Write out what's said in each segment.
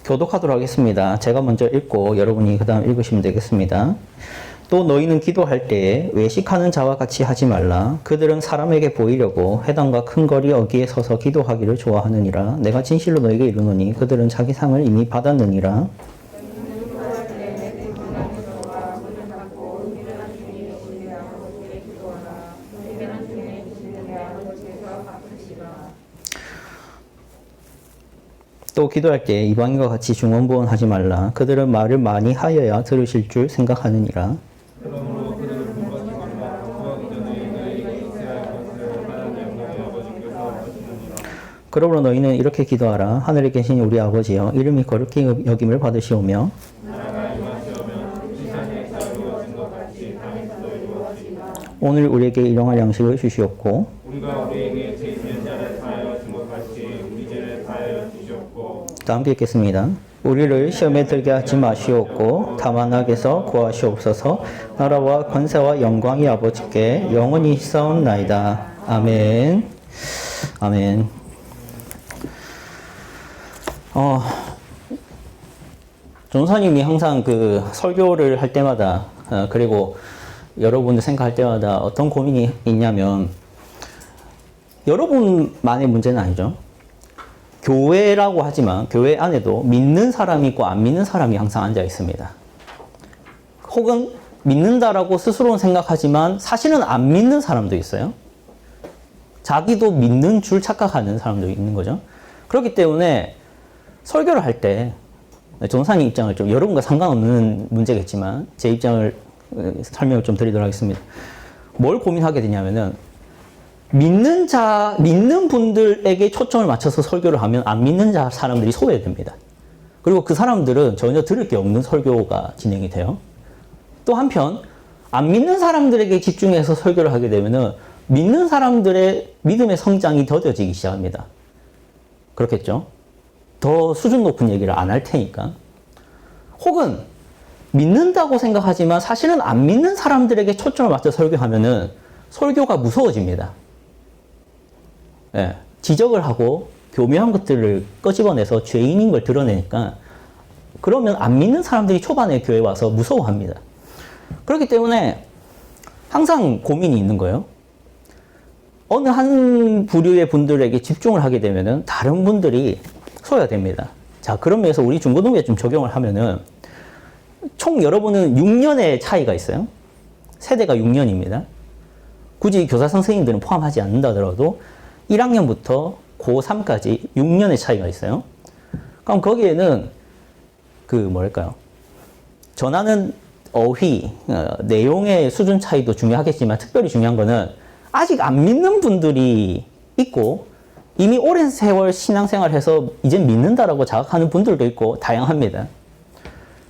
교독하도록 하겠습니다. 제가 먼저 읽고 여러분이 그 다음 읽으시면 되겠습니다. 또 너희는 기도할 때에 외식하는 자와 같이 하지 말라. 그들은 사람에게 보이려고 회당과 큰 거리 어귀에 서서 기도하기를 좋아하느니라. 내가 진실로 너희에게 이르노니 그들은 자기 상을 이미 받았느니라. 또 기도할 때 이방인과 같이 중언부언하지 말라. 그들은 말을 많이 하여야 들으실 줄 생각하느니라. 그러므로 그들을 공부하지 말라. 구하기 전에 너희에게 있어야 할 것을 하나님 너희 아버지께서 주시느니라. 그러므로 너희는 이렇게 기도하라. 하늘에 계신 우리 아버지여, 이름이 거룩히 여김을 받으시오며 나라가 임하시오며 지상에서 이루어진 것 같이 땅에서도 이루어지리라. 오늘 우리에게 일용할 양식을 주시옵고 우리가 우리에게 죄 있는 자를 사하여 준 것 같이 우리 죄를 사하여 주시옵고. 다음 읽겠습니다. 우리를 시험에 들게 하지 마시옵고 다만 악에서 구하시옵소서. 나라와 권세와 영광이 아버지께 영원히 있사옵나이다. 아멘. 아멘. 전도사님이 항상 그 설교를 할 때마다 그리고 여러분들 생각할 때마다 어떤 고민이 있냐면, 여러분만의 문제는 아니죠. 교회라고 하지만 교회 안에도 믿는 사람이 있고 안 믿는 사람이 항상 앉아 있습니다. 혹은 믿는다라고 스스로는 생각하지만 사실은 안 믿는 사람도 있어요. 자기도 믿는 줄 착각하는 사람도 있는 거죠. 그렇기 때문에 설교를 할 때 전도사님 입장을 좀, 여러분과 상관없는 문제겠지만 제 입장을 설명을 좀 드리도록 하겠습니다. 뭘 고민하게 되냐면은, 믿는 분들에게 초점을 맞춰서 설교를 하면 안 믿는 사람들이 소외됩니다. 그리고 그 사람들은 전혀 들을 게 없는 설교가 진행이 돼요. 또 한편, 안 믿는 사람들에게 집중해서 설교를 하게 되면은 믿는 사람들의 믿음의 성장이 더뎌지기 시작합니다. 그렇겠죠? 더 수준 높은 얘기를 안 할 테니까. 혹은 믿는다고 생각하지만 사실은 안 믿는 사람들에게 초점을 맞춰 설교하면은 설교가 무서워집니다. 예, 지적을 하고 교묘한 것들을 끄집어내서 죄인인 걸 드러내니까, 그러면 안 믿는 사람들이 초반에 교회 와서 무서워합니다. 그렇기 때문에 항상 고민이 있는 거예요. 어느 한 부류의 분들에게 집중을 하게 되면은 다른 분들이 소외됩니다. 자, 그런 면에서 우리 중고등부에 좀 적용을 하면은, 총 여러분은 6년의 차이가 있어요. 세대가 6년입니다. 굳이 교사 선생님들은 포함하지 않는다 하더라도 1학년부터 고3까지 6년의 차이가 있어요. 그럼 거기에는 전하는 어휘, 내용의 수준 차이도 중요하겠지만 특별히 중요한 거는 아직 안 믿는 분들이 있고 이미 오랜 세월 신앙생활해서 이제 믿는다라고 자각하는 분들도 있고 다양합니다.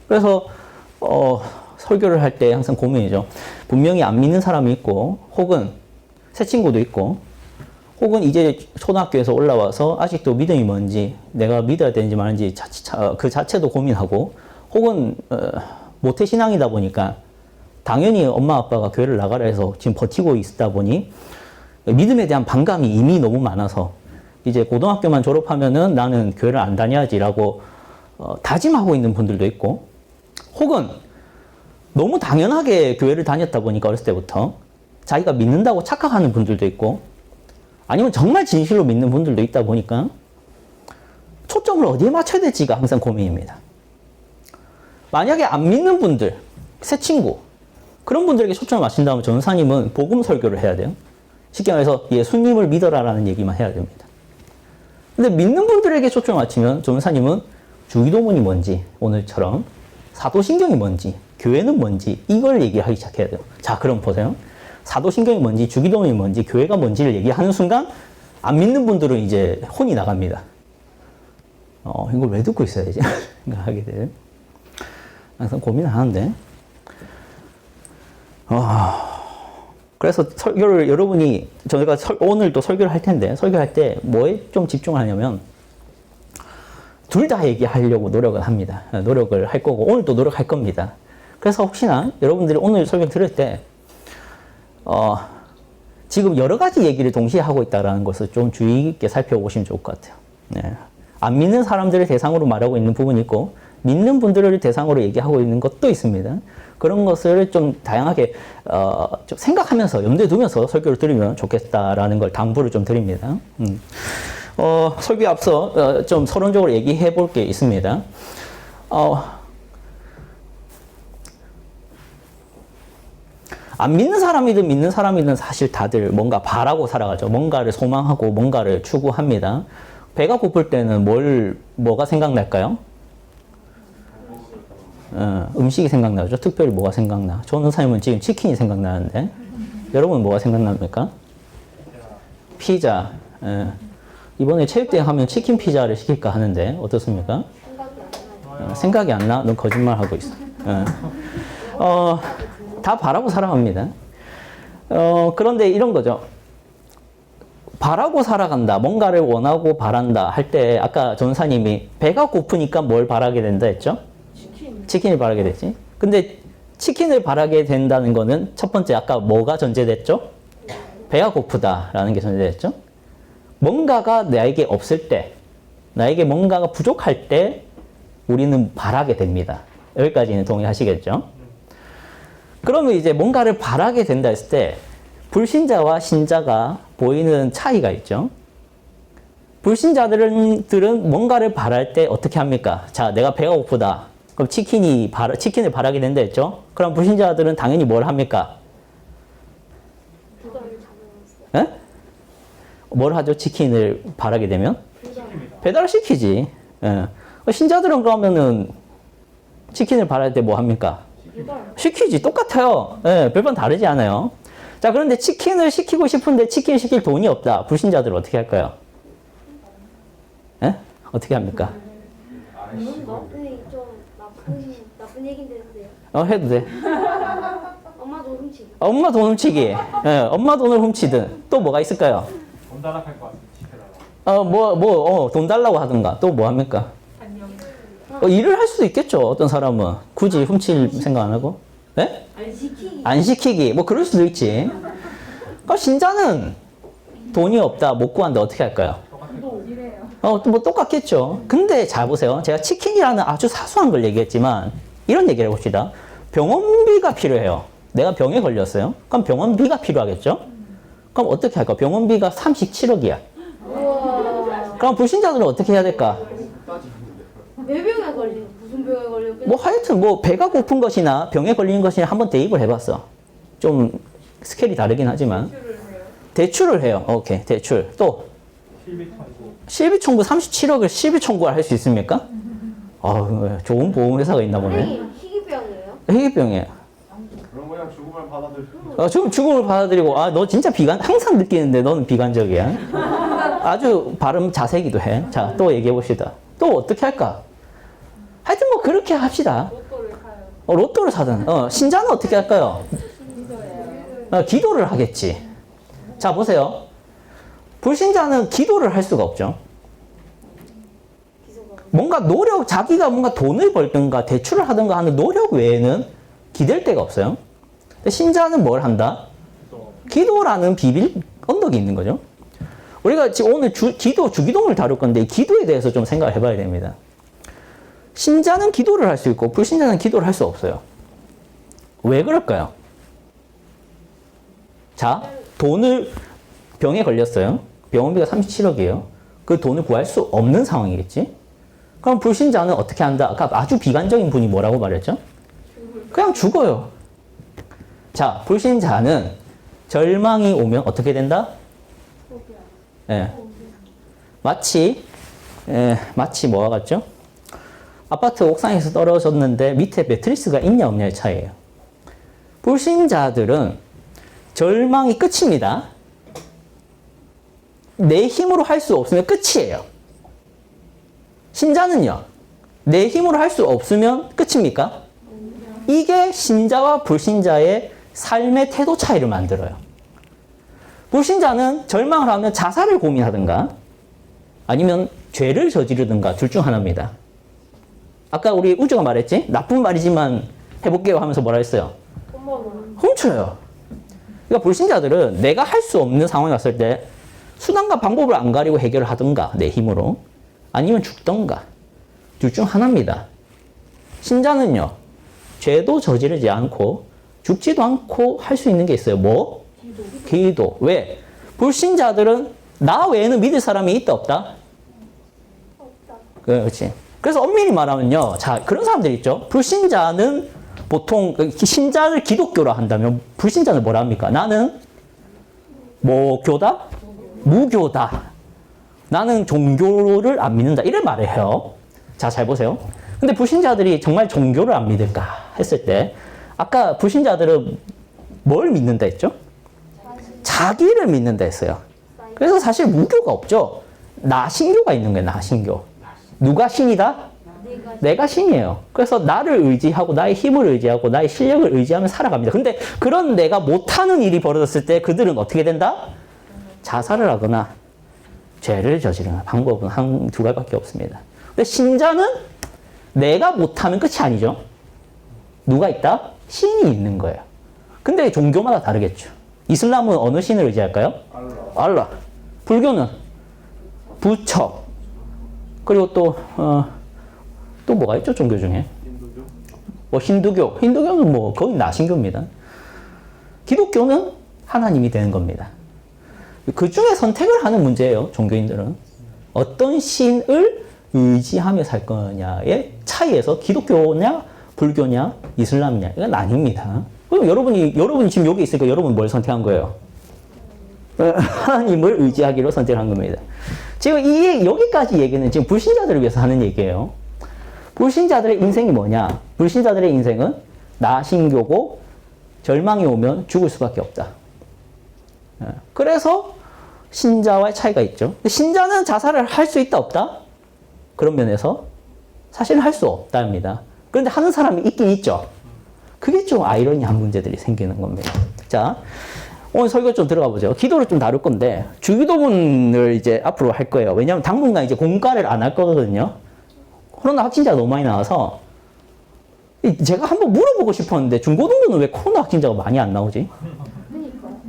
그래서 설교를 할 때 항상 고민이죠. 분명히 안 믿는 사람이 있고, 혹은 새 친구도 있고, 혹은 이제 초등학교에서 올라와서 아직도 믿음이 뭔지, 내가 믿어야 되는지 말는지 그 자체도 고민하고, 혹은 모태신앙이다 보니까 당연히 엄마 아빠가 교회를 나가라 해서 지금 버티고 있다 보니 믿음에 대한 반감이 이미 너무 많아서 이제 고등학교만 졸업하면은 나는 교회를 안 다녀야지라고 다짐하고 있는 분들도 있고, 혹은 너무 당연하게 교회를 다녔다 보니까 어렸을 때부터 자기가 믿는다고 착각하는 분들도 있고, 아니면 정말 진실로 믿는 분들도 있다 보니까 초점을 어디에 맞춰야 될지가 항상 고민입니다. 만약에 안 믿는 분들, 새 친구, 그런 분들에게 초점을 맞춘다면 전도사님은 복음 설교를 해야 돼요. 쉽게 말해서 예수님을 믿어라라는 얘기만 해야 됩니다. 근데 믿는 분들에게 초점을 맞추면 전도사님은 주기도문이 뭔지, 오늘처럼 사도신경이 뭔지, 교회는 뭔지, 이걸 얘기하기 시작해야 돼요. 자, 그럼 보세요. 사도신경이 뭔지, 주기도문이 뭔지, 교회가 뭔지를 얘기하는 순간 안 믿는 분들은 이제 혼이 나갑니다. 이걸 왜 듣고 있어야지? 하게 돼요. 항상 고민을 하는데. 그래서 설교를 여러분이, 저희가 오늘 또 설교를 할 텐데, 설교할 때 뭐에 좀 집중을 하냐면, 둘 다 얘기하려고 노력을 합니다. 노력을 할 거고, 오늘도 노력할 겁니다. 그래서 혹시나 여러분들이 오늘 설교 들을 때, 지금 여러 가지 얘기를 동시에 하고 있다는 것을 좀 주의 깊게 살펴보시면 좋을 것 같아요. 네. 안 믿는 사람들을 대상으로 말하고 있는 부분이 있고 믿는 분들을 대상으로 얘기하고 있는 것도 있습니다. 그런 것을 좀 다양하게 좀 생각하면서 염두에 두면서 설교를 들으면 좋겠다라는 걸 당부를 좀 드립니다. 설교에 앞서 좀 서론적으로 얘기해 볼 게 있습니다. 안 믿는 사람이든 믿는 사람이든 사실 다들 뭔가 바라고 살아가죠. 뭔가를 소망하고 뭔가를 추구합니다. 배가 고플 때는 뭐가 생각날까요? 음식이 생각나죠. 특별히 뭐가 생각나? 전우사님은 지금 치킨이 생각나는데 여러분은 뭐가 생각납니까? 피자. 이번에 체육대회 하면 치킨 피자를 시킬까 하는데 어떻습니까? 생각이 안 나? 넌 거짓말하고 있어. 다 바라고 살아갑니다. 그런데 이런 거죠. 바라고 살아간다. 뭔가를 원하고 바란다 할 때 아까 전사님이 배가 고프니까 뭘 바라게 된다 했죠? 치킨을 바라게 됐지. 근데 치킨을 바라게 된다는 거는 첫 번째 아까 뭐가 전제됐죠? 배가 고프다라는 게 전제됐죠? 뭔가가 나에게 없을 때, 나에게 뭔가가 부족할 때 우리는 바라게 됩니다. 여기까지는 동의하시겠죠? 그러면 이제 뭔가를 바라게 된다 했을 때 불신자와 신자가 보이는 차이가 있죠. 불신자들은 뭔가를 바랄 때 어떻게 합니까? 자, 내가 배가 고프다. 그럼 치킨을 바라게 된다 했죠? 그럼 불신자들은 당연히 뭘 합니까? 에? 뭘 하죠? 치킨을 바라게 되면? 배달을 시키지. 예. 신자들은 그러면은 치킨을 바랄 때 뭐 합니까? 시키지. 똑같아요. 예, 별반 다르지 않아요. 자, 그런데 치킨을 시키고 싶은데 치킨 시킬 돈이 없다. 불신자들은 어떻게 할까요? 예? 어떻게 합니까? 좀 나쁜 얘기인데 해도 돼. 엄마 돈 훔치기. 엄마 돈 훔치기. 예, 엄마 돈을 훔치든 또 뭐가 있을까요? 돈 달락할 것 같은데 시켜달라고. 돈 달라고 하든가 또 뭐 합니까? 일을 할 수도 있겠죠. 어떤 사람은 굳이 훔칠 생각 안 하고. 네? 안 시키기. 뭐 그럴 수도 있지. 그러니까 신자는 돈이 없다, 못 구한다 어떻게 할까요? 뭐 똑같겠죠. 근데 잘 보세요. 제가 치킨이라는 아주 사소한 걸 얘기했지만 이런 얘기를 해봅시다. 병원비가 필요해요. 내가 병에 걸렸어요. 그럼 병원비가 필요하겠죠? 그럼 어떻게 할까? 병원비가 37억이야. 그럼 불신자들은 어떻게 해야 될까? 왜 병에 걸린? 무슨 병에 걸린? 뭐 하여튼 뭐 배가 고픈 것이나 병에 걸리는 것이나 한번 대입을 해봤어. 좀 스케일이 다르긴 하지만 대출을 해요. 오케이, 대출. 또 실비 청구 37억을 실비 청구를 할 수 있습니까? 좋은 보험회사가 있나 보네. 희귀병이에요? 희귀병이에요. 그럼 그냥 죽음을 받아들여. 지금 죽음을 받아들이고 너 진짜 항상 느끼는데 너는 비관적이야. 아주 발음 자세기도 해. 자, 또 얘기해 봅시다. 또 어떻게 할까? 하여튼 뭐 그렇게 합시다. 로또를 사든. 신자는 어떻게 할까요? 기도를 하겠지. 자, 보세요. 불신자는 기도를 할 수가 없죠. 뭔가 자기가 뭔가 돈을 벌든가 대출을 하든가 하는 노력 외에는 기댈 데가 없어요. 근데 신자는 뭘 한다? 기도라는 비빌 언덕이 있는 거죠. 우리가 지금 오늘 주기도를 다룰 건데 기도에 대해서 좀 생각을 해봐야 됩니다. 신자는 기도를 할 수 있고 불신자는 기도를 할 수 없어요. 왜 그럴까요? 자, 병에 걸렸어요. 병원비가 37억이에요. 그 돈을 구할 수 없는 상황이겠지? 그럼 불신자는 어떻게 한다? 아까 아주 비관적인 분이 뭐라고 말했죠? 그냥 죽어요. 자, 불신자는 절망이 오면 어떻게 된다? 마치 뭐와 같죠? 아파트 옥상에서 떨어졌는데 밑에 매트리스가 있냐 없냐의 차이예요. 불신자들은 절망이 끝입니다. 내 힘으로 할 수 없으면 끝이에요. 신자는요, 내 힘으로 할 수 없으면 끝입니까? 이게 신자와 불신자의 삶의 태도 차이를 만들어요. 불신자는 절망을 하면 자살을 고민하든가 아니면 죄를 저지르든가 둘 중 하나입니다. 아까 우리 우주가 말했지? 나쁜 말이지만 해볼게요 하면서 뭐라 했어요? 훔쳐요. 그러니까 불신자들은 내가 할 수 없는 상황이 왔을 때 수단과 방법을 안 가리고 해결을 하든가 내 힘으로 아니면 죽던가. 둘 중 하나입니다. 신자는요, 죄도 저지르지 않고 죽지도 않고 할 수 있는 게 있어요. 뭐? 기도. 왜? 불신자들은 나 외에는 믿을 사람이 있다 없다? 그렇지. 그래서 엄밀히 말하면요, 자, 그런 사람들 있죠. 불신자는 보통 신자를 기독교로 한다면 불신자는 뭐라 합니까? 나는 뭐 교다? 무교다. 나는 종교를 안 믿는다. 이런 말을 해요. 자, 잘 보세요. 근데 불신자들이 정말 종교를 안 믿을까 했을 때, 아까 불신자들은 뭘 믿는다 했죠? 자기를 믿는다 했어요. 그래서 사실 무교가 없죠. 나 신교가 있는 거예요. 나 신교. 누가 신이다? 내가 신이에요. 그래서 나를 의지하고 나의 힘을 의지하고 나의 실력을 의지하며 살아갑니다. 근데 그런 내가 못하는 일이 벌어졌을 때 그들은 어떻게 된다? 자살을 하거나 죄를 저지르는 방법은 한 두 가지밖에 없습니다. 근데 신자는 내가 못하면 끝이 아니죠. 누가 있다? 신이 있는 거예요. 근데 종교마다 다르겠죠. 이슬람은 어느 신을 의지할까요? 알라. 불교는 부처. 그리고 또 뭐가 있죠? 종교 중에? 뭐 힌두교. 힌두교는 뭐 거의 나신교입니다. 기독교는 하나님이 되는 겁니다. 그 중에 선택을 하는 문제예요. 종교인들은. 어떤 신을 의지하며 살 거냐의 차이에서 기독교냐, 불교냐, 이슬람이냐 이건 아닙니다. 그럼 여러분이 지금 여기 있으니까 여러분 뭘 선택한 거예요? 하나님을 의지하기로 선택한 겁니다. 지금 여기까지 얘기는 지금 불신자들을 위해서 하는 얘기예요. 불신자들의 인생이 뭐냐? 불신자들의 인생은 나신교고 절망이 오면 죽을 수밖에 없다. 그래서 신자와의 차이가 있죠. 신자는 자살을 할 수 있다 없다? 그런 면에서 사실은 할 수 없답니다. 그런데 하는 사람이 있긴 있죠. 그게 좀 아이러니한 문제들이 생기는 겁니다. 자, 오늘 설교 좀 들어가 보죠. 기도를 좀 다룰 건데 주기도문을 이제 앞으로 할 거예요. 왜냐하면 당분간 이제 공과를 안 할 거거든요. 코로나 확진자가 너무 많이 나와서 제가 한번 물어보고 싶었는데 중고등부는 왜 코로나 확진자가 많이 안 나오지?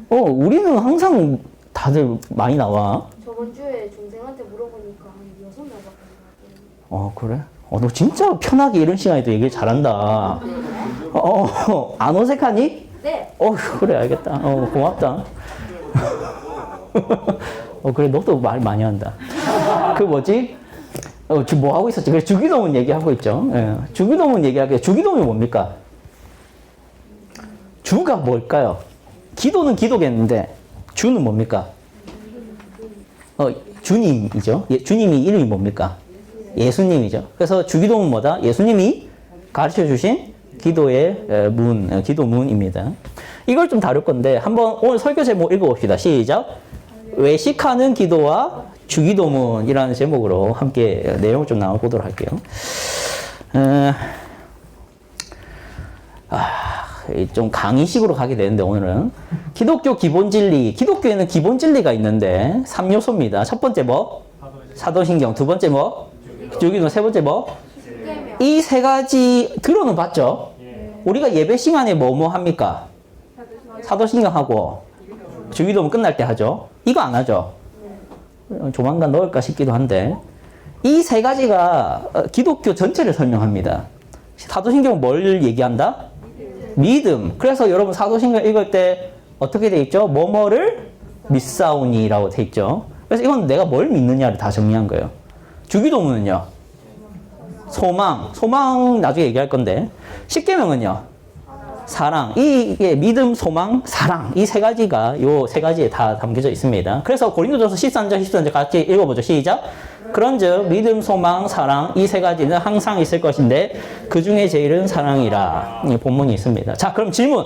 우리는 항상 다들 많이 나와. 저번 주에 중생한테 물어보니까 한 6명밖에 안 그래? 너 진짜 편하게 이런 시간에도 얘기를 잘한다. 안 어색하니? 네. 그래, 알겠다. 고맙다. 그래, 너도 말 많이 한다. 그 뭐지? 지금 뭐 하고 있었지? 그래, 주기도문 얘기하고 있죠. 예. 주기도문 얘기하게. 주기도문이 뭡니까? 주가 뭘까요? 기도는 기도겠는데, 주는 뭡니까? 주님이죠. 주님이 이름이 뭡니까? 예수님이죠. 그래서 주기도문 뭐다? 예수님이 가르쳐 주신 기도의 기도문입니다. 이걸 좀 다룰 건데, 한번 오늘 설교 제목 읽어봅시다. 시작. 외식하는 기도와 주기도문이라는 제목으로 함께 내용을 좀 나눠보도록 할게요. 좀 강의식으로 가게 되는데 오늘은 기독교 기본 진리. 기독교에는 기본 진리가 있는데 3요소입니다. 첫 번째 뭐? 사도신경. 두 번째 뭐? 주기도문. 세 번째 뭐? 이 세 가지 들어는 봤죠? 우리가 예배 시간에 뭐뭐 합니까? 사도신경 하고 주기도문 끝날 때 하죠. 이거 안 하죠? 조만간 넣을까 싶기도 한데 이 세 가지가 기독교 전체를 설명합니다. 사도신경은 뭘 얘기한다? 믿음. 그래서 여러분 사도신경 읽을 때 어떻게 돼 있죠? 뭐뭐를 믿사오니라고 돼 있죠. 그래서 이건 내가 뭘 믿느냐를 다 정리한 거예요. 주기도문은요. 소망 나중에 얘기할 건데 십계명은요. 사랑. 이게 믿음, 소망, 사랑. 이 세 가지가 요 세 가지에 다 담겨져 있습니다. 그래서 고린도전서 13절 같이 읽어보죠. 시작. 그런즉 믿음, 소망, 사랑 이 세 가지는 항상 있을 것인데 그 중에 제일은 사랑이라. 본문이 있습니다. 자, 그럼 질문.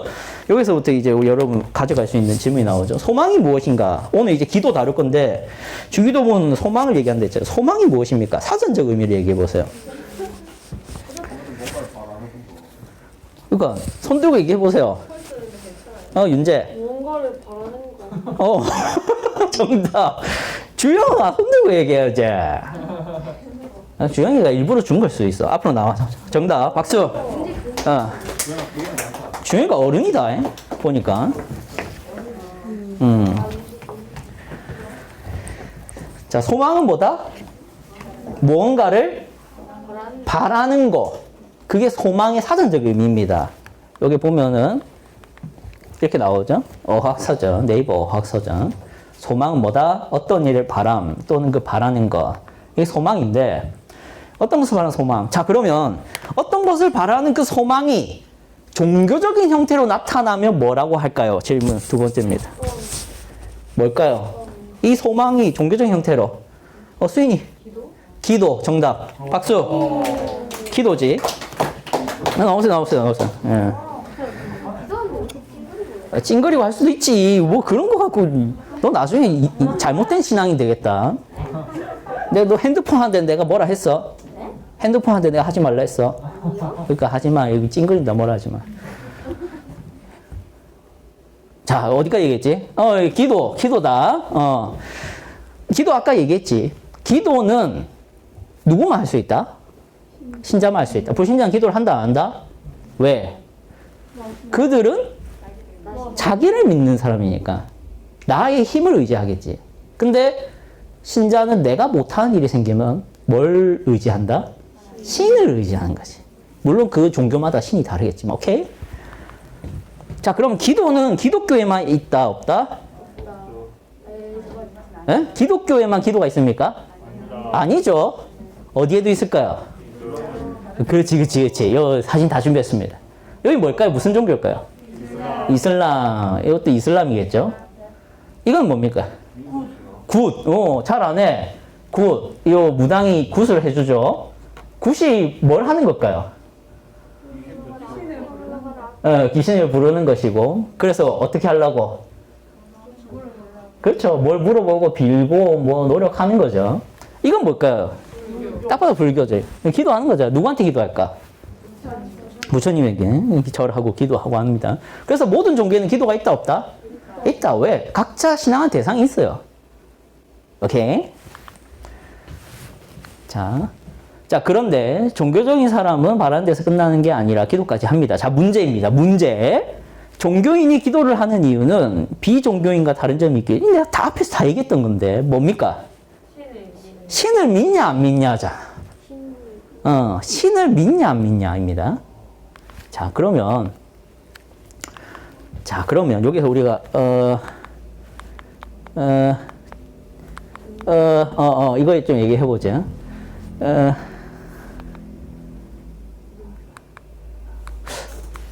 여기서부터 이제 여러분 가져갈 수 있는 질문이 나오죠. 소망이 무엇인가? 오늘 이제 기도 다룰 건데 주기도문 소망을 얘기한다 했잖아요. 소망이 무엇입니까? 사전적 의미를 얘기해 보세요. 그러니까 손 들고 얘기해 보세요. 윤재. 무언가를 바라는 거. 정답. 주영아, 손 들고 얘기해야지. 주영이가 일부러 준 걸 수도 있어. 앞으로 나와. 정답. 박수. 주영이가 어른이다. 보니까. 자, 소망은 뭐다? 무언가를 바라는 거. 그게 소망의 사전적 의미입니다. 여기 보면은 이렇게 나오죠. 어학서전, 네이버 어학서전. 소망은 뭐다? 어떤 일을 바람 또는 그 바라는 것. 이게 소망인데 어떤 것을 바라는 소망. 자, 그러면 어떤 것을 바라는 그 소망이 종교적인 형태로 나타나면 뭐라고 할까요? 질문 두 번째입니다. 뭘까요? 이 소망이 종교적인 형태로. 수인이. 기도. 정답. 박수. 기도지. 나오세요. 예. 찡그리고 할 수도 있지. 뭐 그런 거 갖고 너 나중에 잘못된 신앙이 되겠다. 너 핸드폰 하는데 내가 뭐라 했어? 핸드폰 하는데 내가 하지 말라 했어. 그러니까 하지 마. 여기 찡그린다 뭐라 하지 마. 자, 어디까지 얘기했지? 기도다. 기도 아까 얘기했지. 기도는 누구만 할 수 있다? 신자만 할 수 있다. 불신자는 기도를 한다, 안 한다? 왜? 그들은 자기를 믿는 사람이니까 나의 힘을 의지하겠지. 근데 신자는 내가 못하는 일이 생기면 뭘 의지한다? 신을 의지하는 거지. 물론 그 종교마다 신이 다르겠지만, 오케이? 자, 그럼 기도는 기독교에만 있다, 없다? 에? 기독교에만 기도가 있습니까? 아니죠. 어디에도 있을까요? 그렇지. 여기 사진 다 준비했습니다. 여기 뭘까요? 무슨 종교일까요? 이슬람. 이것도 이슬람이겠죠? 이건 뭡니까? 굿. 잘 안 해. 굿. 이 무당이 굿을 해주죠. 굿이 뭘 하는 걸까요? 귀신을 부르는 것이고. 그래서 어떻게 하려고? 그렇죠. 뭘 물어보고 빌고 뭐 노력하는 거죠. 이건 뭘까요? 딱 봐도 불교죠. 기도하는 거죠. 누구한테 기도할까? 부처님에게 절하고 기도하고 합니다. 그래서 모든 종교에는 기도가 있다 없다? 있다. 왜? 각자 신앙한 대상이 있어요. 오케이? 자, 그런데 종교적인 사람은 바라는 데서 끝나는 게 아니라 기도까지 합니다. 자, 문제입니다. 문제. 종교인이 기도를 하는 이유는 비종교인과 다른 점이 있기. 내가 다 앞에서 다 얘기했던 건데 뭡니까? 신을 믿냐 안 믿냐자. 신을 믿냐 안 믿냐입니다. 자, 그러면 여기서 우리가 이거 좀 얘기해 보자.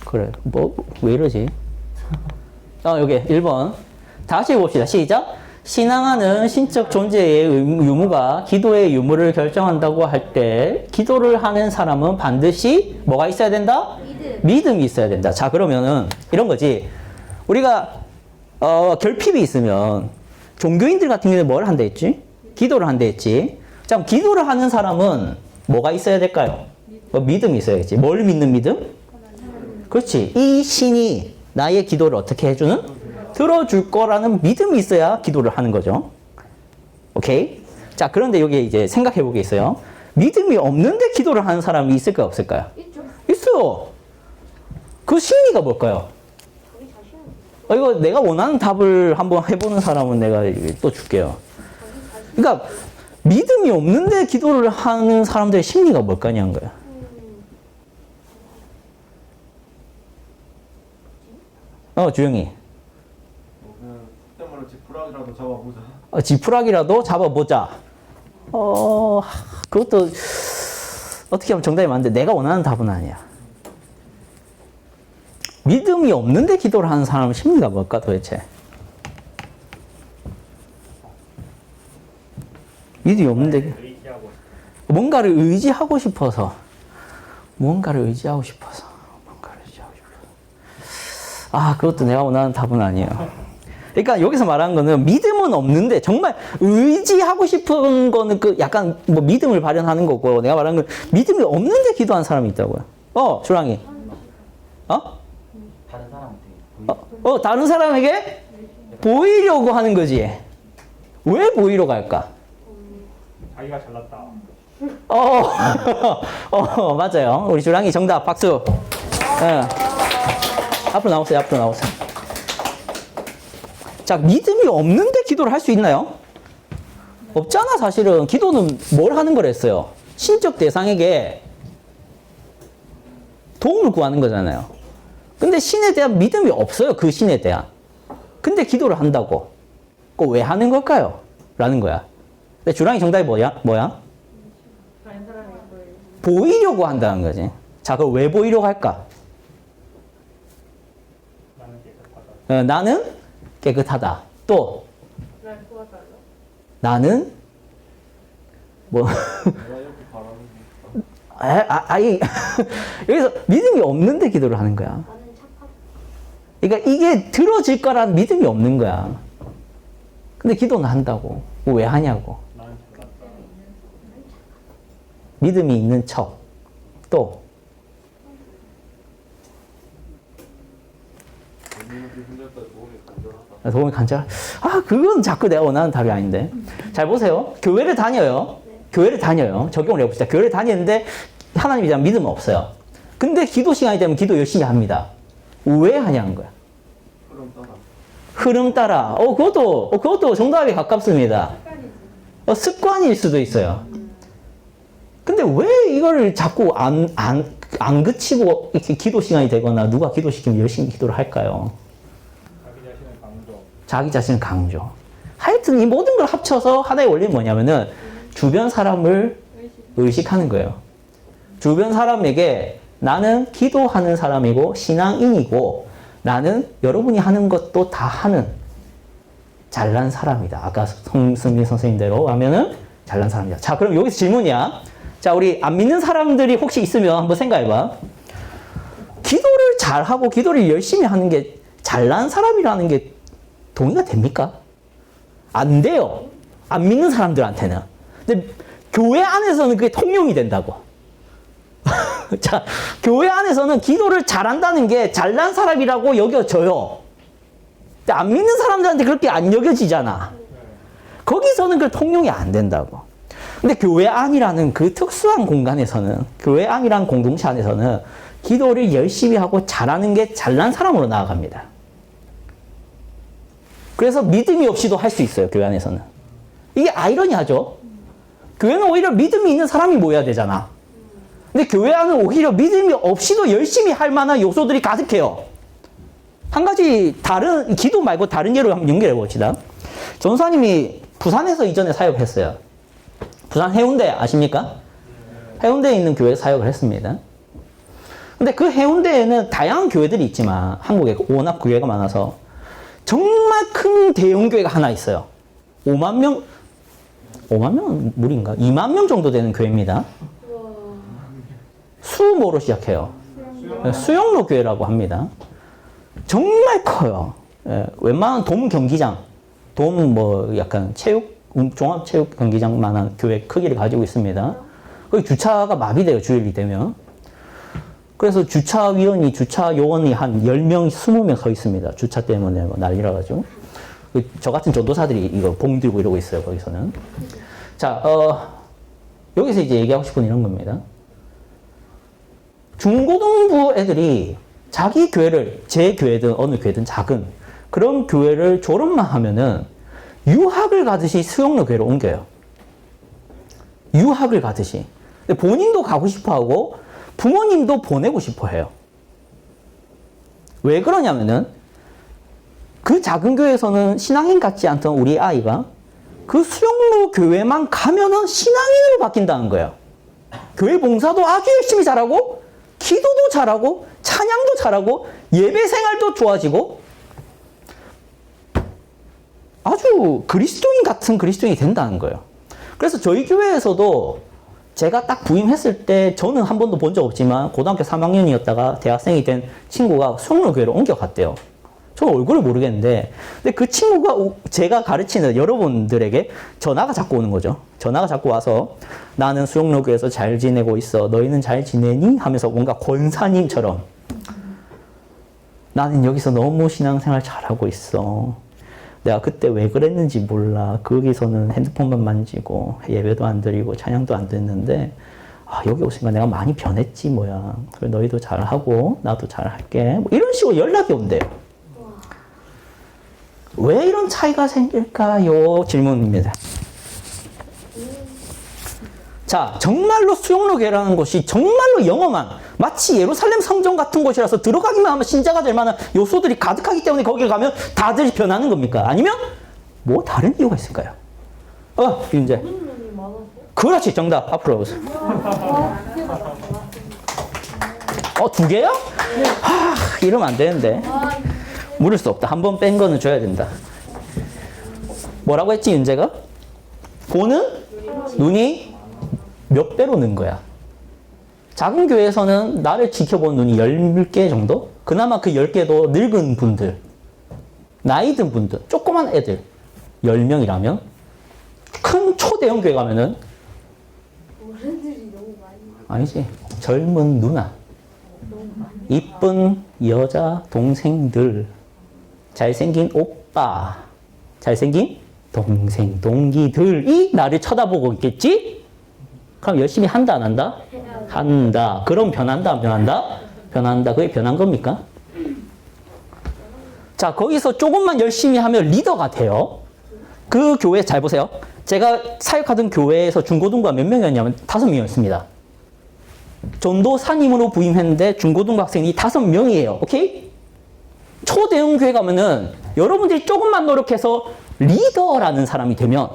그래, 왜 이러지? 여기 1번. 다시 봅시다. 시작. 신앙하는 신적 존재의 유무가 기도의 유무를 결정한다고 할 때 기도를 하는 사람은 반드시 뭐가 있어야 된다? 믿음이 있어야 된다. 자, 그러면은 이런 거지. 우리가 결핍이 있으면 종교인들 같은 경우는 뭘 한다 했지? 기도를 한다 했지. 자, 기도를 하는 사람은 뭐가 있어야 될까요? 믿음이 있어야겠지. 뭘 믿는 믿음? 그렇지. 이 신이 나의 기도를 어떻게 해주는? 들어줄 거라는 믿음이 있어야 기도를 하는 거죠. 오케이? 자, 그런데 여기 이제 생각해 보게 있어요. 믿음이 없는데 기도를 하는 사람이 있을까요? 없을까요? 있어요. 그 심리가 뭘까요? 이거 내가 원하는 답을 한번 해보는 사람은 내가 또 줄게요. 그러니까 믿음이 없는데 기도를 하는 사람들의 심리가 뭘까냐는 거야. 주영이. 그때말로 지푸라기라도 잡아보자. 지푸라기라도 잡아보자. 그것도 어떻게 하면 정답이 맞는데 내가 원하는 답은 아니야. 믿음이 없는데 기도를 하는 사람의 심리가 뭘까 도대체? 믿음이 없는데 뭔가를 의지하고 싶어서. 그것도 내가 원하는 답은 아니에요. 그러니까 여기서 말하는 거는 믿음은 없는데 정말 의지하고 싶은 거는 그 약간 뭐 믿음을 발현하는 거고, 내가 말하는 건 믿음이 없는데 기도하는 사람이 있다고요. 주랑이. 다른 사람한테 다른 사람에게 보이려고 하는 거지. 왜 보이려고 할까? 자기가 잘났다. 맞아요. 우리 주랑이 정답 박수. 앞으로 나오세요. 자, 믿음이 없는데 기도를 할 수 있나요? 없잖아, 사실은. 기도는 뭘 하는 거랬어요? 신적 대상에게 도움을 구하는 거잖아요. 근데 신에 대한 믿음이 없어요, 그 신에 대한. 근데 기도를 한다고. 그거 왜 하는 걸까요? 라는 거야. 근데 주랑이 정답이 뭐야? 보이려고 한다는 거지. 자, 그걸 왜 보이려고 할까? 나는 깨끗하다. 또 나는 뭐 아니 여기서 믿음이 없는데 기도를 하는 거야. 나는 착하다. 그러니까 이게 들어질 거라는 믿음이 없는 거야. 근데 기도는 한다고. 뭐 왜 하냐고. 믿음이 있는 척. 또 도움이 간절. 아, 그건 자꾸 내가 원하는 답이 아닌데. 잘 보세요. 교회를 다녀요. 교회를 다녀요. 적용을 해봅시다. 교회를 다니는데 하나님에 대한 믿음은 없어요. 근데 기도 시간이 되면 기도 열심히 합니다. 왜 하냐는 거야. 흐름 따라. 그것도 정답에 가깝습니다. 습관일 수도 있어요. 근데 왜 이걸 자꾸 안 그치고 이렇게 기도 시간이 되거나 누가 기도시키면 열심히 기도를 할까요? 자기 자신을 강조. 하여튼 이 모든 걸 합쳐서 하나의 원리는 뭐냐면은 주변 사람을 의식하는 거예요. 주변 사람에게 나는 기도하는 사람이고 신앙인이고 나는 여러분이 하는 것도 다 하는 잘난 사람이다. 아까 성승민 선생님대로 하면은 잘난 사람이다. 자, 그럼 여기서 질문이야. 자, 우리 안 믿는 사람들이 혹시 있으면 한번 생각해봐. 기도를 잘하고 기도를 열심히 하는 게 잘난 사람이라는 게 동의가 됩니까? 안 돼요. 안 믿는 사람들한테는. 근데 교회 안에서는 그게 통용이 된다고. 자, 교회 안에서는 기도를 잘한다는 게 잘난 사람이라고 여겨져요. 근데 안 믿는 사람들한테 그렇게 안 여겨지잖아. 거기서는 그 통용이 안 된다고. 근데 교회 안이라는 그 특수한 공간에서는, 교회 안이라는 공동체 안에서는 기도를 열심히 하고 잘하는 게 잘난 사람으로 나아갑니다. 그래서 믿음이 없이도 할 수 있어요, 교회 안에서는. 이게 아이러니하죠? 교회는 오히려 믿음이 있는 사람이 모여야 되잖아. 근데 교회 안은 오히려 믿음이 없이도 열심히 할 만한 요소들이 가득해요. 한 가지 기도 말고 다른 예로 한번 연결해 봅시다. 전사님이 부산에서 이전에 사역했어요. 부산 해운대 아십니까? 해운대에 있는 교회에 사역을 했습니다. 근데 그 해운대에는 다양한 교회들이 있지만 한국에 워낙 교회가 많아서 정말 큰 대형 교회가 하나 있어요. 5만 명은 무리인가? 2만 명 정도 되는 교회입니다. 수모로 시작해요. 수영로 교회라고 합니다. 정말 커요. 웬만한 돔 경기장, 약간 종합체육 경기장만한 교회 크기를 가지고 있습니다. 거기 주차가 마비돼요, 주일이 되면. 그래서 주차 요원이 한 10명, 20명 서 있습니다. 주차 때문에 난리라 가지고. 저 같은 전도사들이 이거 봉 들고 이러고 있어요, 거기서는. 자, 여기서 이제 얘기하고 싶은 이런 겁니다. 중고등부 애들이 자기 교회를, 제 교회든 어느 교회든 작은 그런 교회를 졸업만 하면은 유학을 가듯이 수영로 교회로 옮겨요. 유학을 가듯이. 근데 본인도 가고 싶어 하고 부모님도 보내고 싶어 해요. 왜 그러냐면은 그 작은 교회에서는 신앙인 같지 않던 우리 아이가 그 수영로 교회만 가면은 신앙인으로 바뀐다는 거예요. 교회 봉사도 아주 열심히 잘하고 기도도 잘하고 찬양도 잘하고 예배 생활도 좋아지고 아주 그리스도인 같은 그리스도인이 된다는 거예요. 그래서 저희 교회에서도 제가 딱 부임했을 때 저는 한 번도 본 적 없지만 고등학교 3학년이었다가 대학생이 된 친구가 수영로 교회로 옮겨갔대요. 저는 얼굴을 모르겠는데 근데 그 친구가 제가 가르치는 여러분들에게 전화가 자꾸 오는 거죠. 전화가 자꾸 와서 나는 수영로 교회에서 잘 지내고 있어. 너희는 잘 지내니? 하면서 뭔가 권사님처럼 나는 여기서 너무 신앙생활 잘하고 있어. 내가 그때 왜 그랬는지 몰라. 거기서는 핸드폰만 만지고 예배도 안 드리고 찬양도 안 듣는데 여기 오시니까 내가 많이 변했지 뭐야. 그래 너희도 잘하고 나도 잘할게. 뭐 이런 식으로 연락이 온대요. 왜 이런 차이가 생길까요? 질문입니다. 자, 정말로 수용로교회라는 곳이 정말로 영험한 마치 예루살렘 성전 같은 곳이라서 들어가기만 하면 신자가 될 만한 요소들이 가득하기 때문에 거기를 가면 다들 변하는 겁니까? 아니면 뭐 다른 이유가 있을까요? 윤재. 눈이 많아서. 그렇지, 정답. 앞으로 오세요. 두 개요? 이러면 안 되는데. 물을 수 없다. 한 번 뺀 거는 줘야 된다. 뭐라고 했지, 윤재가? 보는 눈이 몇 배로 는 거야. 작은 교회에서는 나를 지켜보는 눈이 10개 정도? 그나마 그 10개도 늙은 분들, 나이 든 분들, 조그만 애들 10명이라면 큰 초대형 교회 가면은 어른들이 너무 많이. 아니지. 젊은 누나, 이쁜 여자 동생들, 잘생긴 오빠, 잘생긴 동생, 동기들이 나를 쳐다보고 있겠지? 그럼 열심히 한다, 안 한다? 한다. 그럼 변한다, 안 변한다? 변한다. 그게 변한 겁니까? 자, 거기서 조금만 열심히 하면 리더가 돼요. 그 교회 잘 보세요. 제가 사역하던 교회에서 중고등부가 몇 명이었냐면 5명이었습니다. 전도사님으로 부임했는데 중고등부 학생이 5명이에요. 오케이? 초대형 교회 가면은 여러분들이 조금만 노력해서 리더라는 사람이 되면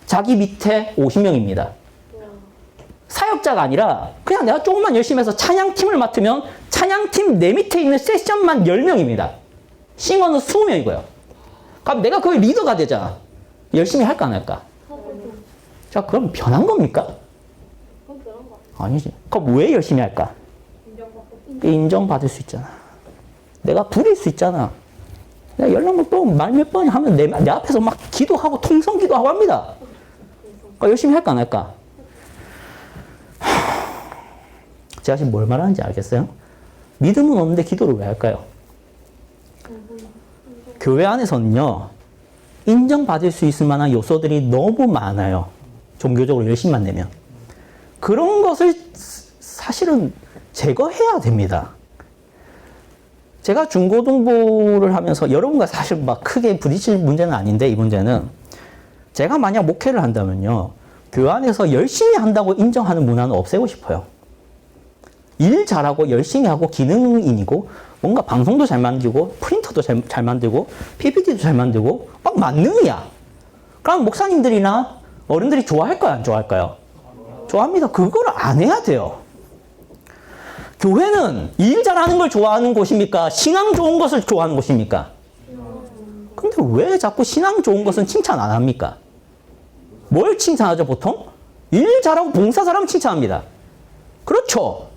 자기 밑에 50명입니다. 사역자가 아니라 그냥 내가 조금만 열심히 해서 찬양팀을 맡으면 찬양팀 내 밑에 있는 세션만 10명입니다. 싱어는 20명이고요. 그럼 내가 거기 리더가 되잖아. 열심히 할까 안 할까? 자, 그럼 변한 겁니까? 그건 그런 거. 아니지. 그럼 왜 열심히 할까? 인정받을 수 있잖아. 내가 부릴 수 있잖아. 내가 연락만 또 말 몇 번 하면 내 앞에서 막 기도하고 통성 기도하고 합니다. 그러니까 열심히 할까 안 할까? 제가 지금 뭘 말하는지 알겠어요? 믿음은 없는데 기도를 왜 할까요? 교회 안에서는요, 인정받을 수 있을 만한 요소들이 너무 많아요. 종교적으로 열심히만 내면. 그런 것을 사실은 제거해야 됩니다. 제가 중고등부를 하면서 여러분과 사실 막 크게 부딪힐 문제는 아닌데, 이 문제는 제가 만약 목회를 한다면요, 교회 안에서 열심히 한다고 인정하는 문화는 없애고 싶어요. 일 잘하고 열심히 하고 기능인이고 뭔가 방송도 잘 만들고 프린터도 잘 만들고 PPT도 잘 만들고 막 만능이야. 그럼 목사님들이나 어른들이 좋아할까요? 안 좋아할까요? 좋아합니다. 그걸 안 해야 돼요. 교회는 일 잘하는 걸 좋아하는 곳입니까? 신앙 좋은 것을 좋아하는 곳입니까? 근데 왜 자꾸 신앙 좋은 것은 칭찬 안 합니까? 뭘 칭찬하죠, 보통? 일 잘하고 봉사 잘하면 칭찬합니다. 그렇죠.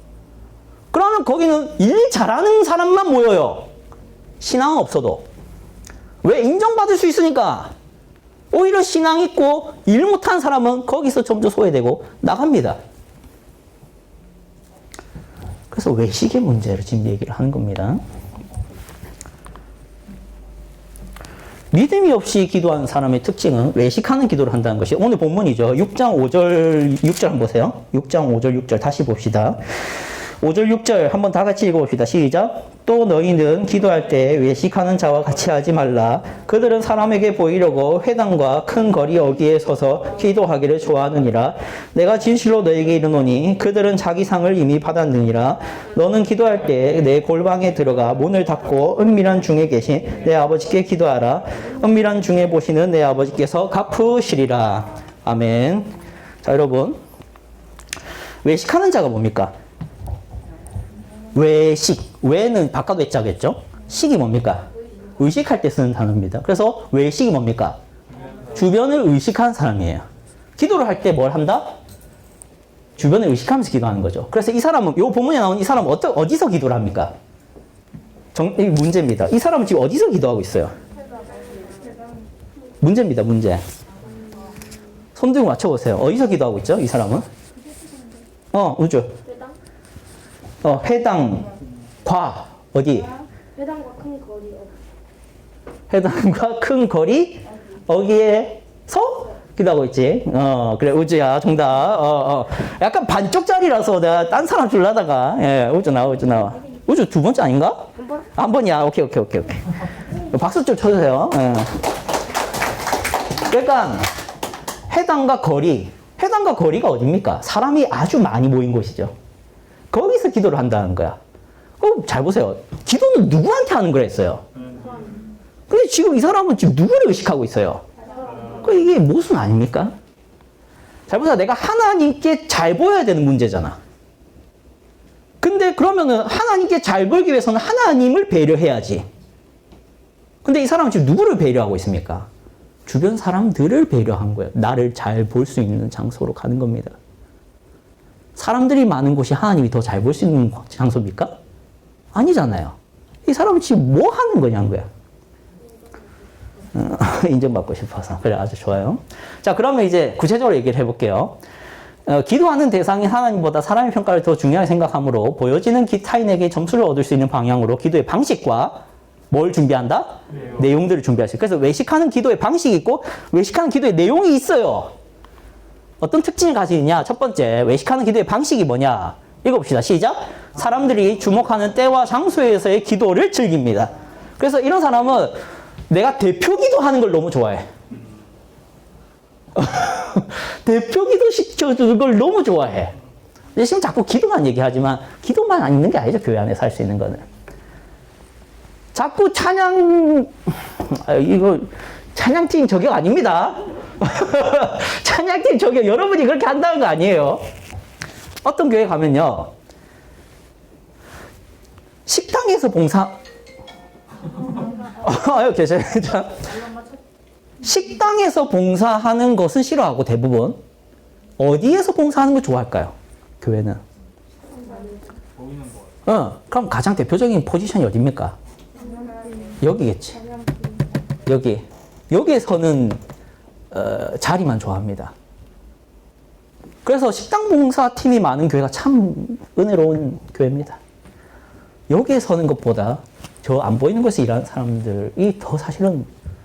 그러면 거기는 일 잘하는 사람만 모여요. 신앙은 없어도. 왜? 인정받을 수 있으니까. 오히려 신앙 있고 일 못한 사람은 거기서 점점 소외되고 나갑니다. 그래서 외식의 문제를 지금 얘기를 하는 겁니다. 믿음이 없이 기도하는 사람의 특징은 외식하는 기도를 한다는 것이 오늘 본문이죠. 6장 5절, 6절 한번 보세요. 6장 5절, 6절 다시 봅시다. 5절, 6절 한번 다 같이 읽어봅시다. 시작. 또 너희는 기도할 때 외식하는 자와 같이 하지 말라. 그들은 사람에게 보이려고 회당과 큰 거리 어귀에 서서 기도하기를 좋아하느니라. 내가 진실로 너에게 이르노니 그들은 자기 상을 이미 받았느니라. 너는 기도할 때 내 골방에 들어가 문을 닫고 은밀한 중에 계신 내 아버지께 기도하라. 은밀한 중에 보시는 내 아버지께서 갚으시리라. 아멘. 자, 여러분, 외식하는 자가 뭡니까? 외식. 외는 바깥 외자겠죠? 식이 뭡니까? 의식할 때 쓰는 단어입니다. 그래서 외식이 뭡니까? 주변을 의식하는 사람이에요. 기도를 할 때 뭘 한다? 주변을 의식하면서 기도하는 거죠. 그래서 이 사람은, 요 본문에 나온 이 사람은 어디서 기도를 합니까? 이 문제입니다. 이 사람은 지금 어디서 기도하고 있어요? 문제입니다, 문제. 손 들고 맞춰보세요. 어디서 기도하고 있죠? 이 사람은? 우주. 회당과 어디? 회당과 큰 거리. 회당과 큰 거리 어기에서 기도하고 있지. 그래, 우주야, 정답. 약간 반쪽짜리라서 내가 딴 사람 줄라다가, 예, 우주 나와. 우주 두 번째 아닌가? 한 번? 한 번이야. 오케이. 박수 좀 쳐주세요. 예. 그러니까, 회당과 거리, 회당과 거리가 어딥니까? 사람이 아주 많이 모인 곳이죠. 거기서 기도를 한다는 거야. 잘 보세요. 기도는 누구한테 하는 거랬어요? 근데 지금 이 사람은 지금 누구를 의식하고 있어요? 이게 모순 아닙니까? 잘 보세요. 내가 하나님께 잘 보여야 되는 문제잖아. 근데 그러면은 하나님께 잘 보이기 위해서는 하나님을 배려해야지. 근데 이 사람은 지금 누구를 배려하고 있습니까? 주변 사람들을 배려한 거예요. 나를 잘 볼 수 있는 장소로 가는 겁니다. 사람들이 많은 곳이 하나님이 더 잘 볼 수 있는 장소입니까? 아니잖아요. 이 사람은 지금 뭐 하는 거냐는 거야. 인정받고 싶어서. 그래, 아주 좋아요. 자, 그러면 이제 구체적으로 얘기를 해볼게요. 기도하는 대상이 하나님보다 사람의 평가를 더 중요하게 생각하므로 보여지는 타인에게 점수를 얻을 수 있는 방향으로 기도의 방식과 뭘 준비한다? 내용들을 준비할 수 있어요. 그래서 외식하는 기도의 방식이 있고 외식하는 기도의 내용이 있어요. 어떤 특징을 가지느냐? 첫 번째, 외식하는 기도의 방식이 뭐냐? 읽어봅시다. 시작! 사람들이 주목하는 때와 장소에서의 기도를 즐깁니다. 그래서 이런 사람은 내가 대표 기도하는 걸 너무 좋아해. 대표 기도 시켜주는 걸 너무 좋아해. 지금 자꾸 기도만 얘기하지만 기도만 안 있는 게 아니죠. 교회 안에서 할 수 있는 거는. 자꾸 이거 찬양팀 저격 아닙니다. 찬양팀 저격 여러분이 그렇게 한다는 거 아니에요. 어떤 교회 가면요. 식당에서 봉사 계세요. 식당에서 봉사하는 것은 싫어하고 대부분 어디에서 봉사하는 걸 좋아할까요? 교회는. 그럼 가장 대표적인 포지션이 어디입니까? 여기겠지. 여기에서는 자리만 좋아합니다. 그래서 식당 봉사팀이 많은 교회가 참 은혜로운 교회입니다. 여기에 서는 것보다 저 안 보이는 곳에 일하는 사람들이 더 사실은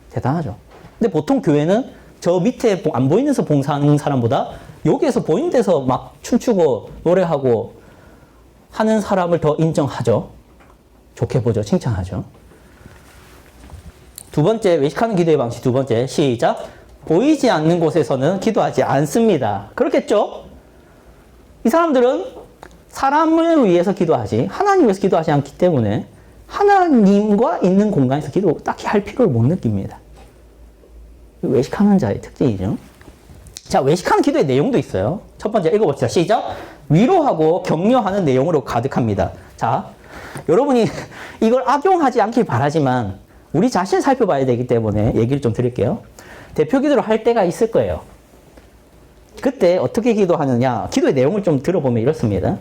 대단하죠. 근데 보통 교회는 저 밑에 안 보이는 데서 봉사하는 사람보다 여기에서 보이는 데서 막 춤추고 노래하고 하는 사람을 더 인정하죠. 좋게 보죠. 칭찬하죠. 두 번째, 외식하는 기도의 방식 두 번째, 시작. 보이지 않는 곳에서는 기도하지 않습니다. 그렇겠죠? 이 사람들은 사람을 위해서 기도하지, 하나님을 위해서 기도하지 않기 때문에 하나님과 있는 공간에서 기도 딱히 할 필요를 못 느낍니다. 외식하는 자의 특징이죠. 자, 외식하는 기도의 내용도 있어요. 첫 번째 읽어봅시다. 시작. 위로하고 격려하는 내용으로 가득합니다. 자, 여러분이 이걸 악용하지 않길 바라지만 우리 자신을 살펴봐야 되기 때문에 얘기를 좀 드릴게요. 대표 기도를 할 때가 있을 거예요. 그때 어떻게 기도하느냐, 기도의 내용을 좀 들어보면 이렇습니다.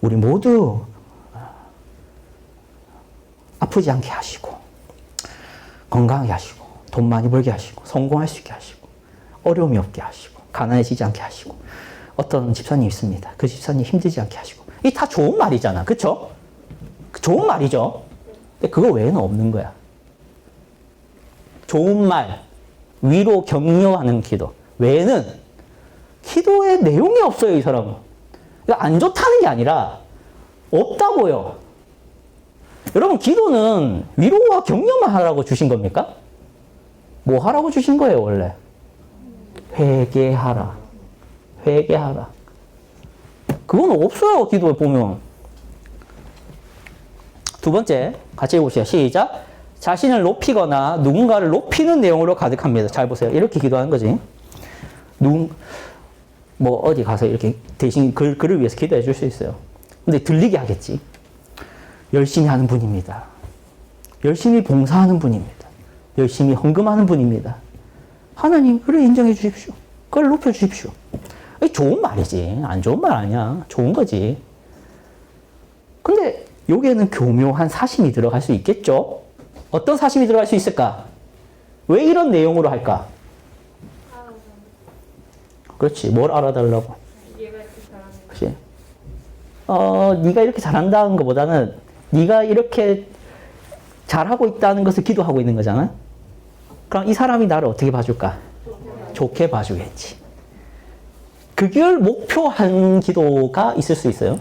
우리 모두 아프지 않게 하시고 건강하게 하시고 돈 많이 벌게 하시고 성공할 수 있게 하시고 어려움이 없게 하시고 가난해지지 않게 하시고 어떤 집사님이 있습니다. 그 집사님 힘들지 않게 하시고. 이게 다 좋은 말이잖아. 그쵸? 좋은 말이죠. 근데 그거 외에는 없는 거야. 좋은 말, 위로 격려하는 기도 외에는 기도의 내용이 없어요. 이 사람은. 안 좋다는 게 아니라 없다고요. 여러분, 기도는 위로와 격려만 하라고 주신 겁니까? 뭐 하라고 주신 거예요, 원래? 회개하라. 회개하라. 그건 없어요, 기도에 보면. 두 번째, 같이 읽어보세요. 시작. 자신을 높이거나 누군가를 높이는 내용으로 가득합니다. 잘 보세요. 이렇게 기도하는 거지. 뭐 어디 가서 이렇게 대신 그를 위해서 기도해 줄 수 있어요. 근데 들리게 하겠지. 열심히 하는 분입니다. 열심히 봉사하는 분입니다. 열심히 헌금하는 분입니다. 하나님, 그래 인정해 주십시오. 그걸 높여 주십시오. 좋은 말이지. 안 좋은 말 아니야. 좋은 거지. 근데 여기에는 교묘한 사심이 들어갈 수 있겠죠? 어떤 사심이 들어갈 수 있을까? 왜 이런 내용으로 할까? 그렇지. 뭘 알아달라고? 그렇지. 네가 이렇게 잘한다는 것보다는 네가 이렇게 잘하고 있다는 것을 기도하고 있는 거잖아. 그럼 이 사람이 나를 어떻게 봐줄까? 좋게 봐주겠지. 그걸 목표한 기도가 있을 수 있어요.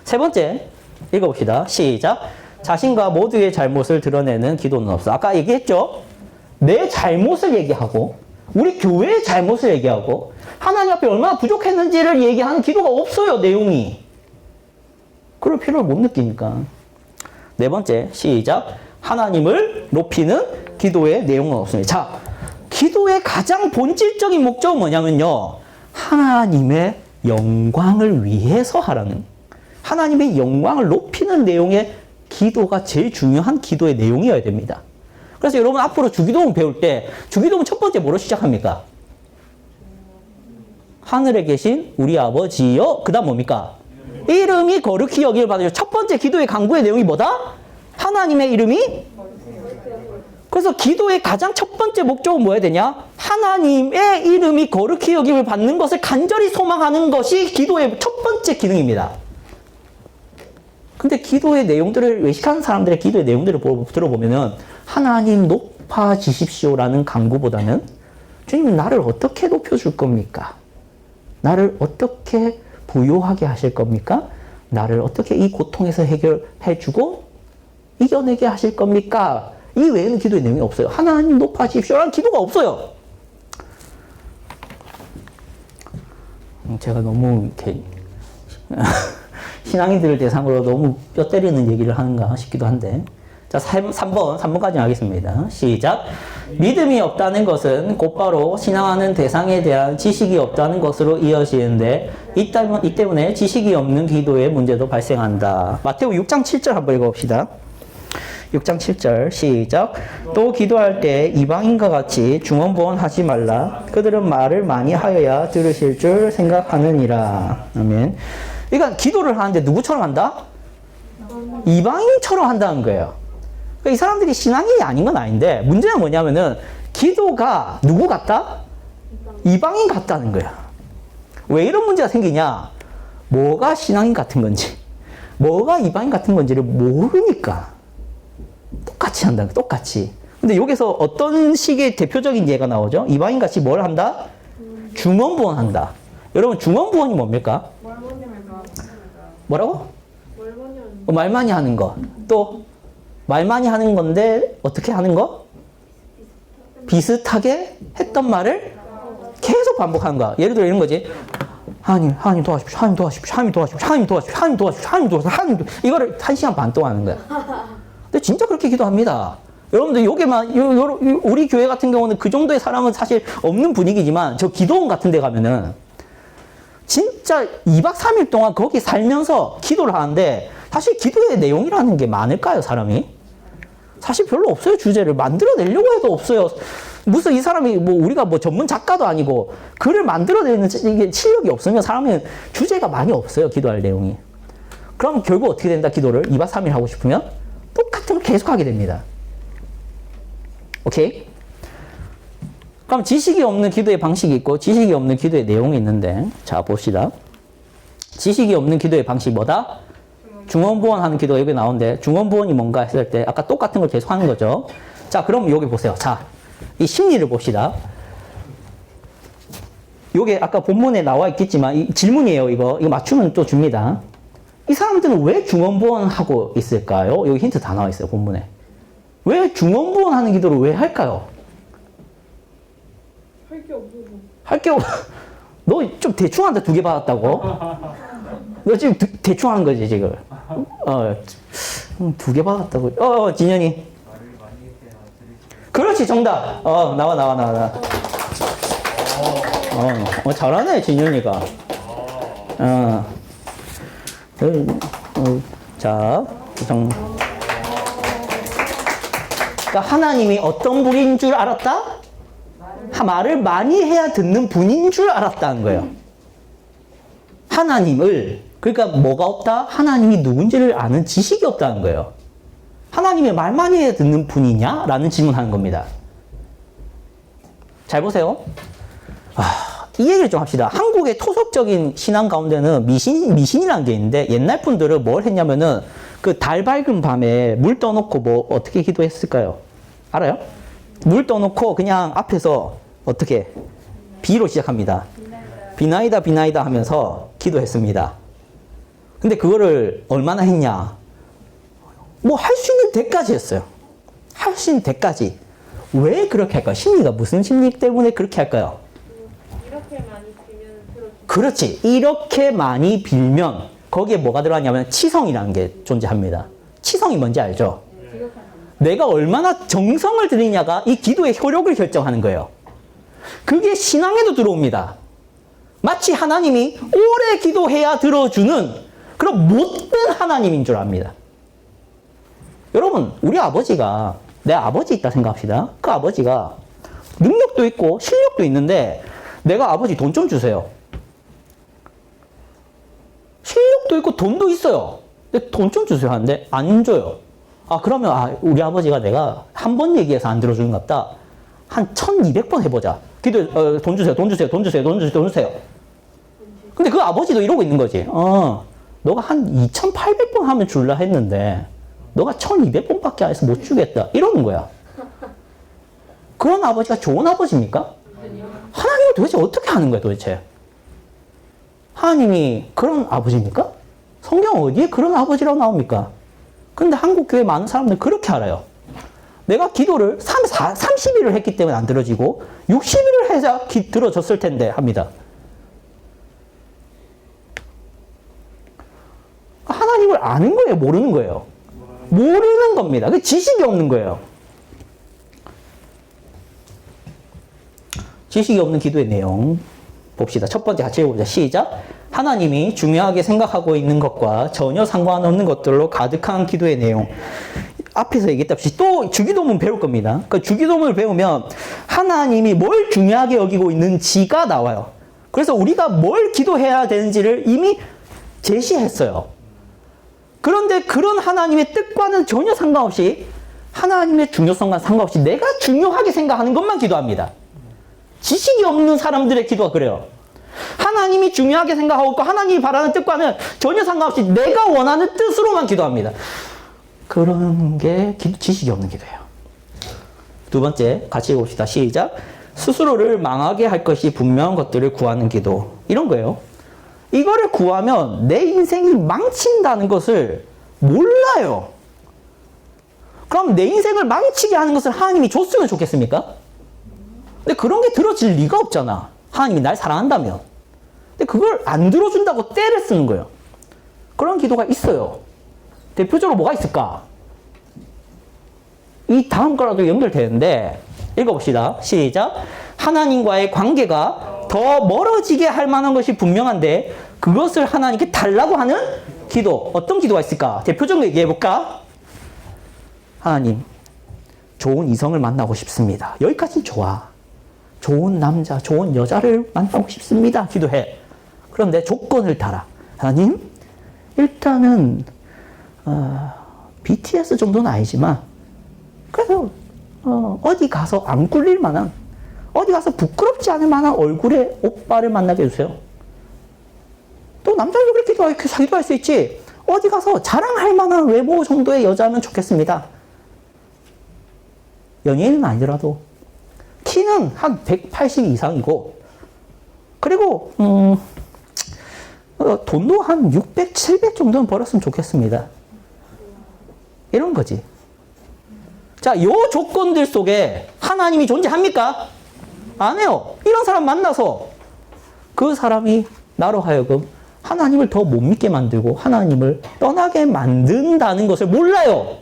세 번째, 읽어봅시다. 시작. 자신과 모두의 잘못을 드러내는 기도는 없어. 아까 얘기했죠? 내 잘못을 얘기하고 우리 교회의 잘못을 얘기하고 하나님 앞에 얼마나 부족했는지를 얘기하는 기도가 없어요, 내용이. 그럴 필요를 못 느끼니까. 네 번째, 시작. 하나님을 높이는 기도의 내용은 없습니다. 자, 기도의 가장 본질적인 목적은 뭐냐면요. 하나님의 영광을 위해서 하라는, 하나님의 영광을 높이는 내용의 기도가 제일 중요한 기도의 내용이어야 됩니다. 그래서 여러분 앞으로 주기도문 배울 때 주기도문 첫 번째 뭐로 시작합니까? 하늘에 계신 우리 아버지여. 그 다음 뭡니까? 이름이 거룩히 여기를 받으시오. 첫 번째 기도의 간구의 내용이 뭐다? 하나님의 이름이. 그래서 기도의 가장 첫 번째 목적은 뭐야 되냐? 하나님의 이름이 거룩히 여김을 받는 것을 간절히 소망하는 것이 기도의 첫 번째 기능입니다. 근데 기도의 내용들을, 외식하는 사람들의 기도의 내용들을 들어보면은 하나님 높아지십시오라는 간구보다는 주님 나를 어떻게 높여줄 겁니까? 나를 어떻게 부요하게 하실 겁니까? 나를 어떻게 이 고통에서 해결해주고 이겨내게 하실 겁니까? 이 외에는 기도의 내용이 없어요. 하나님 높아지십시오라는 기도가 없어요. 제가 너무 이렇게 신앙인들을 대상으로 너무 뼈 때리는 얘기를 하는가 싶기도 한데. 자, 3번까지 하겠습니다. 시작. 믿음이 없다는 것은 곧바로 신앙하는 대상에 대한 지식이 없다는 것으로 이어지는데 이 때문에 지식이 없는 기도의 문제도 발생한다. 마태오 6장 7절 한번 읽어봅시다. 6장 7절 시작. 또 기도할 때 이방인과 같이 중언부언하지 말라. 그들은 말을 많이 하여야 들으실 줄 생각하느니라. 아멘. 그러니까 기도를 하는데 누구처럼 한다? 이방인처럼 한다는 거예요. 그러니까 이 사람들이 신앙인이 아닌 건 아닌데 문제는 뭐냐면은 기도가 누구 같다? 이방인 같다는 거야. 왜 이런 문제가 생기냐? 뭐가 신앙인 같은 건지 뭐가 이방인 같은 건지를 모르니까 똑같이 한다는 거야. 똑같이. 근데 여기서 어떤 식의 대표적인 예가 나오죠? 이방인 같이 뭘 한다? 중언부언 한다. 여러분 중언부언이 뭡니까? 뭐라고? 말 많이 하는 거. 또 말 많이 하는 건데 어떻게 하는 거? 비슷하게 했던 말을 계속 반복하는 거야. 예를 들어 이런 거지. 하나님 도와주십시오. 하나님 도와주십시오. 하나님 도와주십시오. 하나님 도와주십시오. 하나님 도와주십시오. 하나님 도와주십시오. 하나님 도와주십시오. 이거를 1시간 반 동안 하는 거야. 근데 진짜 그렇게 기도합니다. 여러분들 요게만 우리 교회 같은 경우는 그 정도의 사람은 사실 없는 분위기지만 저 기도원 같은 데 가면은 진짜 2박 3일 동안 거기 살면서 기도를 하는데 사실 기도의 내용이라는 게 많을까요, 사람이? 사실 별로 없어요. 주제를 만들어내려고 해도 없어요. 무슨 이 사람이 뭐 우리가 뭐 전문 작가도 아니고 글을 만들어내는 이게 실력이 없으면 사람은 주제가 많이 없어요. 기도할 내용이. 그럼 결국 어떻게 된다? 기도를 2박 3일 하고 싶으면 똑같은 걸 계속 하게 됩니다. 오케이? 그럼 지식이 없는 기도의 방식이 있고 지식이 없는 기도의 내용이 있는데 자 봅시다. 지식이 없는 기도의 방식이 뭐다? 중언부언 하는 기도가 여기 나오는데 중언부언이 뭔가 했을 때 아까 똑같은 걸 계속 하는 거죠. 자 그럼 여기 보세요. 자, 이 심리를 봅시다. 요게 아까 본문에 나와 있겠지만 이 질문이에요. 이거 맞추면 또 줍니다. 이 사람들은 왜 중언부언 하고 있을까요? 여기 힌트 다 나와 있어요. 본문에. 왜 중언부언 하는 기도를 왜 할까요? 할 게 없어서. 너 좀 대충 한다 2개 받았다고? 너 지금 대충 하는 거지 지금. 2개 받았다고. 진현이. 그렇지 정답. 나와. 잘하네 진현이가. 자, 그러니까 하나님이 어떤 분인 줄 알았다? 말을 많이 해야 듣는 분인 줄 알았다는 거예요. 하나님을, 그러니까 뭐가 없다? 하나님이 누군지를 아는 지식이 없다는 거예요. 하나님이 말 많이 해야 듣는 분이냐? 라는 질문하는 겁니다. 잘 보세요. 이 얘기를 좀 합시다. 한국의 토속적인 신앙 가운데는 미신이라는 게 있는데 옛날 분들은 뭘 했냐면은 그 달 밝은 밤에 물 떠놓고 뭐 어떻게 기도했을까요? 알아요? 물 떠놓고 그냥 앞에서 어떻게 비로 시작합니다. 비나이다 하면서 기도했습니다. 근데 그거를 얼마나 했냐? 뭐 할 수 있는 데까지 했어요. 할 수 있는 데까지. 왜 그렇게 할까요? 심리가 무슨 심리 때문에 그렇게 할까요? 이렇게 많이 빌면 들어주. 그렇지. 이렇게 많이 빌면 거기에 뭐가 들어가냐면 치성이라는 게 존재합니다. 치성이 뭔지 알죠? 내가 얼마나 정성을 들이냐가 이 기도의 효력을 결정하는 거예요. 그게 신앙에도 들어옵니다. 마치 하나님이 오래 기도해야 들어주는 그런 못된 하나님인 줄 압니다. 여러분, 우리 아버지가, 내 아버지 있다 생각합시다. 그 아버지가 능력도 있고 실력도 있는데 내가 아버지 돈 좀 주세요. 실력도 있고 돈도 있어요. 근데 돈 좀 주세요 하는데 안 줘요. 아, 그러면 우리 아버지가 내가 한 번 얘기해서 안 들어주는 것 같다. 한 1200번 해보자. 기도, 돈 주세요, 돈 주세요, 돈 주세요, 돈 주세요, 돈 주세요. 근데 그 아버지도 이러고 있는 거지. 너가 한 2800번 하면 줄라 했는데 너가 1200번밖에 안 해서 못 주겠다. 이러는 거야. 그런 아버지가 좋은 아버지입니까? 하나님은 도대체 어떻게 하는 거야, 도대체? 하나님이 그런 아버지입니까? 성경 어디에 그런 아버지라고 나옵니까? 근데 한국 교회 많은 사람들 그렇게 알아요. 내가 기도를 30일을 했기 때문에 안 들어지고 60일을 해야 들어졌을 텐데 합니다. 하나님을 아는 거예요? 모르는 거예요? 모르는 겁니다. 그 지식이 없는 거예요. 지식이 없는 기도의 내용 봅시다. 첫 번째 같이 읽어보자. 시작. 하나님이 중요하게 생각하고 있는 것과 전혀 상관없는 것들로 가득한 기도의 내용. 앞에서 얘기했다시피 또 주기도문 배울 겁니다. 그 주기도문을 배우면 하나님이 뭘 중요하게 여기고 있는지가 나와요. 그래서 우리가 뭘 기도해야 되는지를 이미 제시했어요. 그런데 그런 하나님의 뜻과는 전혀 상관없이 하나님의 중요성과 상관없이 내가 중요하게 생각하는 것만 기도합니다. 지식이 없는 사람들의 기도가 그래요. 하나님이 중요하게 생각하고 있고 하나님이 바라는 뜻과는 전혀 상관없이 내가 원하는 뜻으로만 기도합니다. 그런 게 지식이 없는 기도예요. 두 번째 같이 읽어봅시다. 시작. 스스로를 망하게 할 것이 분명한 것들을 구하는 기도. 이런 거예요. 이거를 구하면 내 인생이 망친다는 것을 몰라요. 그럼 내 인생을 망치게 하는 것을 하나님이 줬으면 좋겠습니까? 근데 그런 게 들어질 리가 없잖아. 하나님이 날 사랑한다면. 근데 그걸 안 들어준다고 떼를 쓰는 거예요. 그런 기도가 있어요. 대표적으로 뭐가 있을까? 이 다음 거라도 연결되는데 읽어봅시다. 시작. 하나님과의 관계가 더 멀어지게 할 만한 것이 분명한데 그것을 하나님께 달라고 하는 기도. 어떤 기도가 있을까? 대표적으로 얘기해볼까? 하나님, 좋은 이성을 만나고 싶습니다. 여기까지는 좋아. 좋은 남자, 좋은 여자를 만나고 싶습니다. 기도해. 그런데 조건을 달아. 하나님, 일단은 BTS 정도는 아니지만 그래도 어디 가서 안 꿀릴 만한, 어디 가서 부끄럽지 않을 만한 얼굴의 오빠를 만나게 해주세요. 또 남자도 그렇게 기도할 수 있지. 어디 가서 자랑할 만한 외모 정도의 여자면 좋겠습니다. 연예인은 아니더라도 키는 한 180 이상이고 그리고 돈도 한 600, 700 정도는 벌었으면 좋겠습니다. 이런 거지. 자, 요 조건들 속에 하나님이 존재합니까? 안 해요. 이런 사람 만나서 그 사람이 나로 하여금 하나님을 더 못 믿게 만들고 하나님을 떠나게 만든다는 것을 몰라요.